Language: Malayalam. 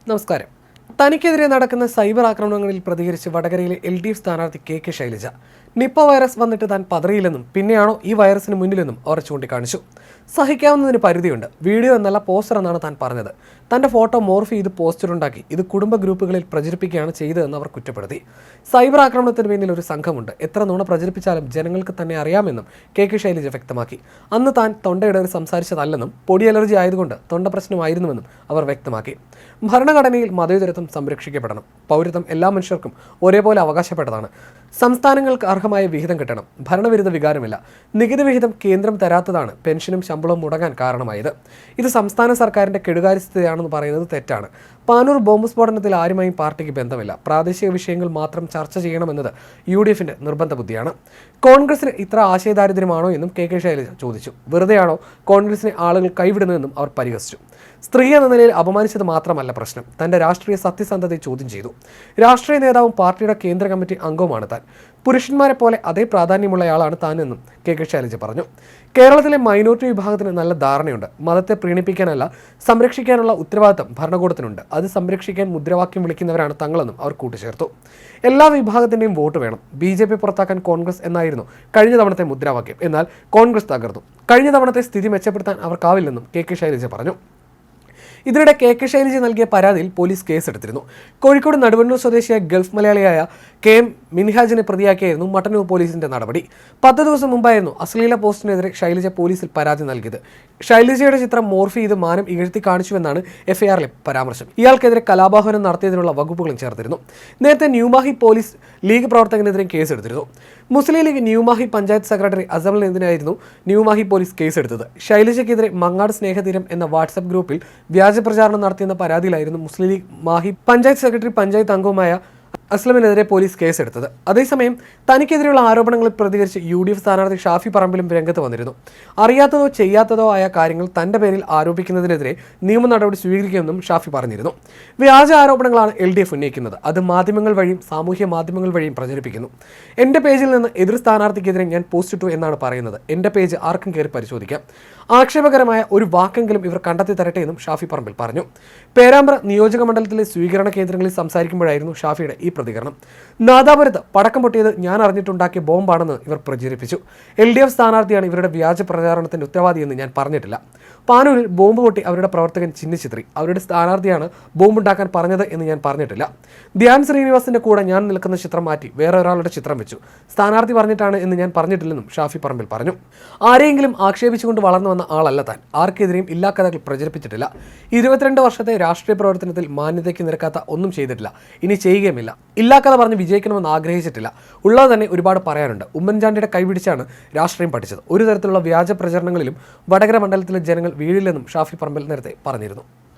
നമസ്കാരം. തനിക്കെതിരെ നടക്കുന്ന സൈബർ ആക്രമണങ്ങളിൽ പ്രതികരിച്ച് വടകരയിലെ LDF സ്ഥാനാർത്ഥി കെ ശൈലജ നിപ്പ വൈറസ് വന്നിട്ട് താൻ പതറിയില്ലെന്നും പിന്നെയാണോ ഈ വൈറസിന് മുന്നിലെന്നും അവർ ചൂണ്ടിക്കാണിച്ചു. സഹിക്കാവുന്നതിന് പരിധിയുണ്ട്. വീഡിയോ എന്നല്ല പോസ്റ്റർ എന്നാണ് താൻ പറഞ്ഞത്. തന്റെ ഫോട്ടോ മോർഫ് ചെയ്ത് പോസ്റ്ററുണ്ടാക്കി ഇത് കുടുംബ ഗ്രൂപ്പുകളിൽ പ്രചരിപ്പിക്കുകയാണ് ചെയ്തതെന്ന് അവർ കുറ്റപ്പെടുത്തി. സൈബർ ആക്രമണത്തിന് പിന്നിൽ ഒരു സംഘമുണ്ട്. എത്ര നുണ പ്രചരിപ്പിച്ചാലും ജനങ്ങൾക്ക് തന്നെ അറിയാമെന്നും കെ ശൈലജ വ്യക്തമാക്കി. അന്ന് താൻ തൊണ്ടയിടറി സംസാരിച്ചതല്ലെന്നും പൊടി അലർജി ആയതുകൊണ്ട് തൊണ്ട പ്രശ്നമായിരുന്നുവെന്നും അവർ വ്യക്തമാക്കി. ഭരണഘടനയിൽ മതേതരത്വം സംരക്ഷിക്കപ്പെടണം. പൗരത്വം എല്ലാ മനുഷ്യർക്കും ഒരേപോലെ അവകാശപ്പെട്ടതാണ്. സംസ്ഥാനങ്ങൾക്ക് അർഹമായ വിഹിതം കിട്ടണം. ഭരണവിരുദ്ധ വികാരമില്ല. നികുതി വിഹിതം കേന്ദ്രം തരാത്തതാണ് പെൻഷനും ശമ്പളവും മുടങ്ങാൻ കാരണമായത്. ഇത് സംസ്ഥാന സർക്കാരിന്റെ കെടുകാര്യസ്ഥതയാണെന്ന് പറയുന്നത് തെറ്റാണ്. പാനൂർ ബോംബ് സ്ഫോടനത്തിൽ ആരുമായും പാർട്ടിക്ക് ബന്ധമില്ല. പ്രാദേശിക വിഷയങ്ങൾ മാത്രം ചർച്ച ചെയ്യണമെന്നത് UDFന്റെ നിർബന്ധ ബുദ്ധിയാണ്. കോൺഗ്രസിന് ഇത്ര ആശയദാരിദ്ര്യമാണോ എന്നും കെ ശൈലജ ചോദിച്ചു. വെറുതെയാണോ കോൺഗ്രസിനെ ആളുകൾ കൈവിടുന്നതെന്നും അവർ പരിഹസിച്ചു. സ്ത്രീ എന്ന നിലയിൽ അപമാനിച്ചത് മാത്രമല്ല പ്രശ്നം, തന്റെ രാഷ്ട്രീയ സത്യസന്ധതയെ ചോദ്യം ചെയ്തു. രാഷ്ട്രീയ നേതാവും പാർട്ടിയുടെ കേന്ദ്ര കമ്മിറ്റി അംഗവുമാണ് താൻ. പുരുഷന്മാരെ പോലെ അതേ പ്രാധാന്യമുള്ളയാളാണ് താനെന്നും കെ ശൈലജ പറഞ്ഞു. കേരളത്തിലെ മൈനോറിറ്റി വിഭാഗത്തിന് നല്ല ധാരണയുണ്ട്. മതത്തെ പ്രീണിപ്പിക്കാനല്ല സംരക്ഷിക്കാനുള്ള ഉത്തരവാദിത്തം ഭരണകൂടത്തിനുണ്ട്. അത് സംരക്ഷിക്കാൻ മുദ്രാവാക്യം വിളിക്കുന്നവരാണ് തങ്ങളെന്നും അവർ കൂട്ടിച്ചേർത്തു. എല്ലാ വിഭാഗത്തിന്റെയും വോട്ട് വേണം. BJP പുറത്താക്കാൻ കോൺഗ്രസ് എന്നായിരുന്നു കഴിഞ്ഞ തവണത്തെ മുദ്രാവാക്യം. എന്നാൽ കോൺഗ്രസ് തകർന്നു. കഴിഞ്ഞ തവണത്തെ സ്ഥിതി മെച്ചപ്പെടുത്താൻ അവർക്കാവില്ലെന്നും കെ ശൈലജ പറഞ്ഞു. ഇതിനിടെ കെ ശൈലജ നൽകിയ പരാതിയിൽ പോലീസ് കേസെടുത്തിരുന്നു. കോഴിക്കോട് നടുവണ്ണൂർ സ്വദേശിയായ ഗൾഫ് മലയാളിയായ KM മിൻഹാജിനെ പ്രതിയാക്കിയായിരുന്നു മട്ടന്നൂർ പോലീസിന്റെ നടപടി. 10 ദിവസം മുമ്പായിരുന്നു അശ്ലീല പോസ്റ്റിനെതിരെ ശൈലജ പോലീസിൽ പരാതി നൽകിയത്. ശൈലജയുടെ ചിത്രം മോർഫ് ചെയ്ത് മാനം ഇകഴ്ത്തി കാണിച്ചുവെന്നാണ് FIRലെ പരാമർശം. ഇയാൾക്കെതിരെ കലാപാഹനം നടത്തിയതിനുള്ള വകുപ്പുകളും ചേർത്തിരുന്നു. നേരത്തെ ന്യൂമാഹി പോലീസ് ലീഗ് പ്രവർത്തകനെതിരെ കേസെടുത്തിരുന്നു. മുസ്ലിം ലീഗ് ന്യൂമാഹി പഞ്ചായത്ത് സെക്രട്ടറി അസമലിനെതിരായിരുന്നു ന്യൂമാഹി പോലീസ് കേസെടുത്തത്. ശൈലജയ്ക്കെതിരെ മങ്ങാട് സ്നേഹതീരം എന്ന വാട്സ്ആപ്പ് ഗ്രൂപ്പിൽ വ്യാജ പ്രചാരണം നടത്തിയെന്ന പരാതിയിലായിരുന്നു മുസ്ലിം ലീഗ് മാഹി പഞ്ചായത്ത് സെക്രട്ടറി പഞ്ചായത്ത് അംഗവുമായ അസ്ലമിനെതിരെ പോലീസ് കേസെടുത്തത്. അതേസമയം തനിക്കെതിരെയുള്ള ആരോപണങ്ങളിൽ പ്രതികരിച്ച് UDF സ്ഥാനാർത്ഥി ഷാഫി പറമ്പിലും രംഗത്ത് വന്നിരുന്നു. അറിയാത്തതോ ചെയ്യാത്തതോ ആയ കാര്യങ്ങൾ തന്റെ പേരിൽ ആരോപിക്കുന്നതിനെതിരെ നിയമ നടപടി സ്വീകരിക്കുമെന്നും ഷാഫി പറഞ്ഞിരുന്നു. വ്യാജ ആരോപണങ്ങളാണ് LDF ഉന്നയിക്കുന്നത്. അത് മാധ്യമങ്ങൾ വഴിയും സാമൂഹ്യ മാധ്യമങ്ങൾ വഴിയും പ്രചരിപ്പിക്കുന്നു. എന്റെ പേജിൽ നിന്ന് എതിർ സ്ഥാനാർത്ഥിക്കെതിരെ ഞാൻ പോസ്റ്റ് ഇട്ടു എന്നാണ് പറയുന്നത്. എന്റെ പേജ് ആർക്കും കയറി പരിശോധിക്കാം. ആക്ഷേപകരമായ ഒരു വാക്കെങ്കിലും ഇവർ കണ്ടെത്തി തരട്ടെ എന്നും ഷാഫി പറമ്പിൽ പറഞ്ഞു. പേരാമ്പ്ര നിയോജക മണ്ഡലത്തിലെ സ്വീകരണ കേന്ദ്രങ്ങളിൽ സംസാരിക്കുമ്പോഴായിരുന്നു ഷാഫിയുടെ ഈ പ്രതികരണം. നാദാപുരത്ത് പടക്കം പൊട്ടിയത് ഞാൻ അറിഞ്ഞിട്ടുണ്ടാക്കിയ ബോംബാണെന്ന് ഇവർ പ്രചരിപ്പിച്ചു. LDF സ്ഥാനാർത്ഥിയാണ് ഇവരുടെ വ്യാജ പ്രചാരണത്തിന്റെ ഉത്തരവാദിയെന്ന് ഞാൻ പറഞ്ഞിട്ടില്ല. പാനൂരിൽ ബോംബ് പൊട്ടി അവരുടെ പ്രവർത്തകൻ ചിന്നിച്ചിത്രി അവരുടെ സ്ഥാനാർത്ഥിയാണ് ബോംബുണ്ടാക്കാൻ പറഞ്ഞത് എന്ന് ഞാൻ പറഞ്ഞിട്ടില്ല. ധ്യാൻ ശ്രീനിവാസിന്റെ കൂടെ ഞാൻ നിൽക്കുന്ന ചിത്രം മാറ്റി വേറെ ഒരാളുടെ ചിത്രം വെച്ചു. സ്ഥാനാർത്ഥി പറഞ്ഞിട്ടാണ് എന്ന് ഞാൻ പറഞ്ഞിട്ടില്ലെന്നും ഷാഫി പറമ്പിൽ പറഞ്ഞു. ആരെയെങ്കിലും ആക്ഷേപിച്ചുകൊണ്ട് വളർന്നു വന്ന ആളല്ല താൻ. ആർക്കെതിരെയും ഇല്ലാ കഥകൾ പ്രചരിപ്പിച്ചിട്ടില്ല. 22 വർഷത്തെ രാഷ്ട്രീയ പ്രവർത്തനത്തിൽ മാന്യതയ്ക്ക് നിരക്കാത്ത ഒന്നും ചെയ്തിട്ടില്ല. ഇനി ചെയ്യുകയുമില്ല. ഇല്ലാ കഥ പറഞ്ഞ് വിജയിക്കണമെന്ന് ആഗ്രഹിച്ചിട്ടില്ല. ഉള്ളത് തന്നെ ഒരുപാട് പറയാനുണ്ട്. ഉമ്മൻചാണ്ടിയുടെ കൈപിടിച്ചാണ് രാഷ്ട്രീയം പഠിച്ചത്. ഒരു തരത്തിലുള്ള വ്യാജ പ്രചരണങ്ങളിലും വടകര മണ്ഡലത്തിലെ ജനങ്ങൾ വീഴില്ലെന്നും ഷാഫി പറമ്പിൽ നേരത്തെ പറഞ്ഞിരുന്നു.